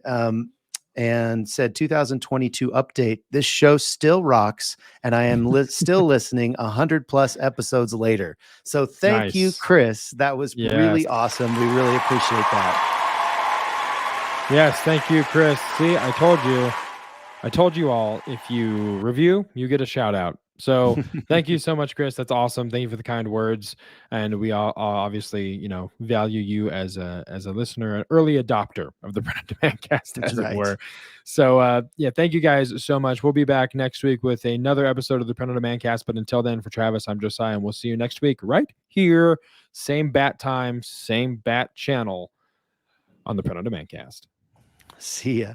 and said 2022 update. This show still rocks, and I am still listening 100+ episodes later. So thank you, Chris. That was really awesome. We really appreciate that. Yes, thank you, Chris. See, I told you all, if you review, you get a shout out. So thank you so much, Chris. That's awesome. Thank you for the kind words. And we all obviously, value you as a listener, an early adopter of the Print on Demand cast, as it were. So thank you guys so much. We'll be back next week with another episode of the Print on Demand cast. But until then, for Travis, I'm Josiah, and we'll see you next week right here. Same bat time, same bat channel on the Print on Demand cast. See ya.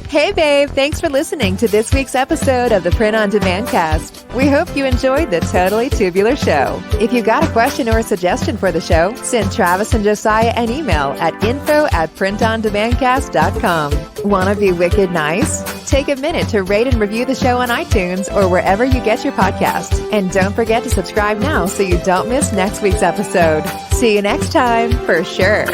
Hey, babe, thanks for listening to this week's episode of the Print on Demand cast. We hope you enjoyed the Totally Tubular Show. If you've got a question or a suggestion for the show, send Travis and Josiah an email at info@printondemandcast.com. Want to be wicked nice? Take a minute to rate and review the show on iTunes or wherever you get your podcasts. And don't forget to subscribe now so you don't miss next week's episode. See you next time, for sure.